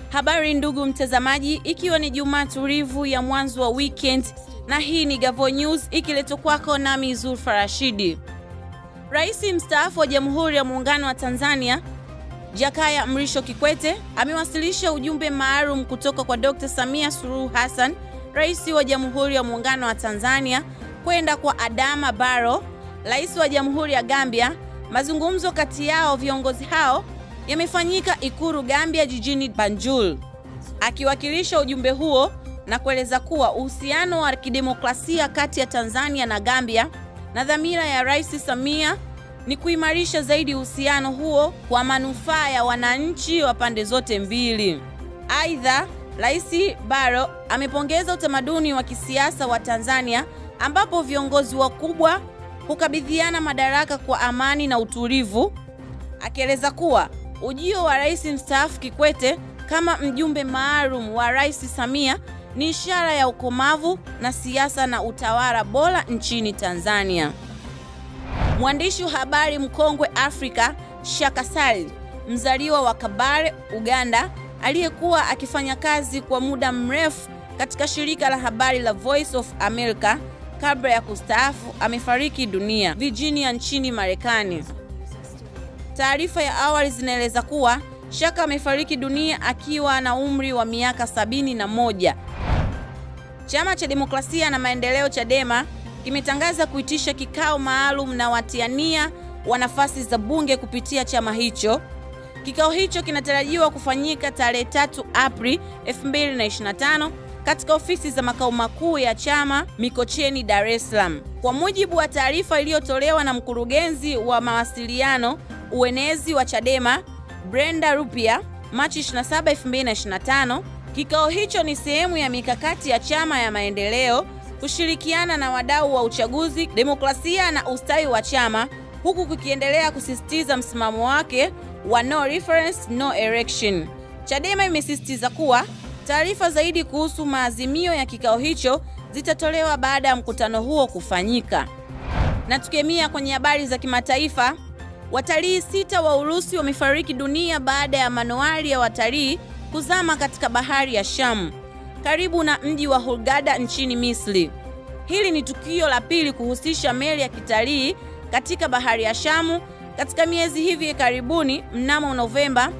Habari ndugu mtazamaji, ikiwa ni Jumaa tulivu ya mwanzo wa weekend, na hii ni Gavo News ikiletwa kwako nami Zulfa Rashidi. Rais mstaafu wa Jamhuri ya Muungano wa Tanzania, Jakaya Mrisho Kikwete, amewasilisha ujumbe maalum kutoka kwa Dr. Samia Suluhu Hassan, Rais wa Jamhuri ya Muungano wa Tanzania, kwenda kwa Adama Barrow, Rais wa Jamhuri ya Gambia. Mazungumzo kati yao viongozi hao yamefanyika Ikulu Gambia jijini Banjul. Akiwakilisha ujumbe huo na kueleza kuwa uhusiano wa kidemokrasia kati ya Tanzania na Gambia na dhamira ya Rais Samia ni kuimarisha zaidi uhusiano huo kwa manufaa ya wananchi wa pande zote mbili. Aidha, Rais Barrow amepongeza utamaduni wa kisiasa wa Tanzania ambapo viongozi wakubwa hukabidhiana madaraka kwa amani na utulivu, akieleza kuwa ujio wa Rais mstaafu Kikwete kama mjumbe maalum wa Rais Samia ni ishara ya ukomavu na siasa na utawala bora nchini Tanzania. Mwandishi wa habari mkongwe Afrika Shaka Sali, mzaliwa wa Kabale, Uganda, aliyekuwa akifanya kazi kwa muda mrefu katika shirika la habari la Voice of America kabla ya kustaafu, amefariki dunia Virginia nchini Marekani. Taarifa ya awali zinaeleza kuwa Shaka amefariki dunia akiwa na umri wa miaka 71. Chama cha Demokrasia na Maendeleo Chadema kimetangaza kuitisha kikao maalum na watiania wa nafasi za bunge kupitia chama hicho. Kikao hicho kinatarajiwa kufanyika tarehe 3 Aprili 2025 katika ofisi za makao makuu ya chama Mikocheni, Dar es Salaam. Kwa mujibu wa taarifa iliyotolewa na mkurugenzi wa mawasiliano uenezi wa Chadema Brenda Rupia Machi 27, 2025, kikao hicho ni sehemu ya mikakati ya chama ya maendeleo kushirikiana na wadau wa uchaguzi, demokrasia na ustawi wa chama, huku kukiendelea kusisitiza msimamo wake wa no reference no election. Chadema imesisitiza kuwa taarifa zaidi kuhusu maazimio ya kikao hicho zitatolewa baada ya mkutano huo kufanyika. Na tukemia kwenye habari za kimataifa, watalii 6 wa Urusi wamefariki dunia baada ya manowari ya watalii kuzama katika bahari ya Shamu karibu na mji wa Hurghada nchini Misri. Hili ni tukio la pili kuhusisha meli ya kitalii katika bahari ya Shamu katika miezi hivi karibuni. Mnamo Novemba,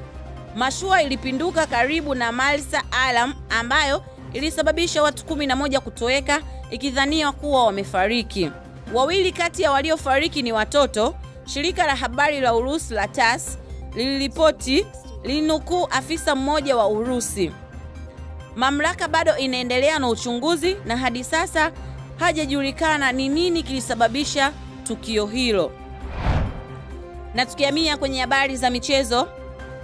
mashua ilipinduka karibu na Marsa Alam ambayo ilisababisha watu 11 kutoweka, ikidhaniwa kuwa wamefariki. Wawili kati ya waliofariki ni watoto. Shirika la habari la Urusi la TASS liliripoti linukuu afisa mmoja wa Urusi. Mamlaka bado inaendelea na uchunguzi na hadi sasa hajajulikana ni nini kilisababisha tukio hilo. Na tukiamia kwenye habari za michezo,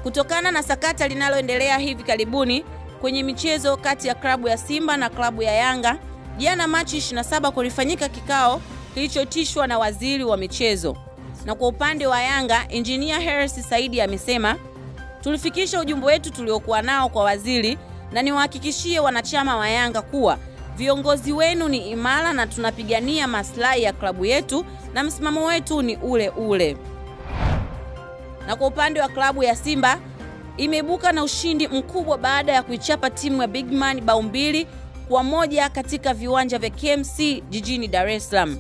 kutokana na sakata linaloendelea hivi karibuni kwenye michezo kati ya klabu ya Simba na klabu ya Yanga, jana Machi 27 kulifanyika kikao kilichotishwa na waziri wa michezo. Na kwa upande wa Yanga, Engineer Hersi Saidi amesema, tulifikisha ujumbe wetu tuliokuwa nao kwa waziri na niwahakikishie wanachama wa Yanga kuwa viongozi wenu ni imara na tunapigania maslahi ya klabu yetu na msimamo wetu ni ule ule. Na kwa upande wa klabu ya Simba, imebuka na ushindi mkubwa baada ya kuichapa timu ya Bigman bao 2-1 katika viwanja vya KMC jijini Dar es Salaam.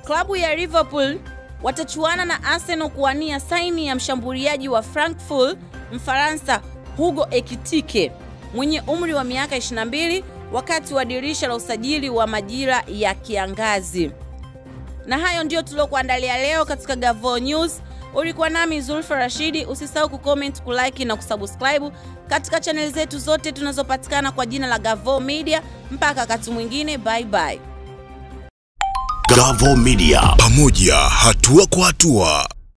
Klabu ya Liverpool watachuana na Arsenal kuwania saini ya mshambuliaji wa Frankfurt Mfaransa Hugo Ekitike mwenye umri wa miaka 22 wakati wa dirisha la usajili wa majira ya kiangazi. Na hayo ndio tuliokuandalia leo katika Gavo News. Ulikuwa nami Zulfa Rashidi. Usisahau kucomment, kulike na kusubscribe katika channel zetu zote tunazopatikana kwa jina la Gavo Media. Mpaka wakati mwingine, bye bye. Gavo Media, pamoja hatua kwa hatua.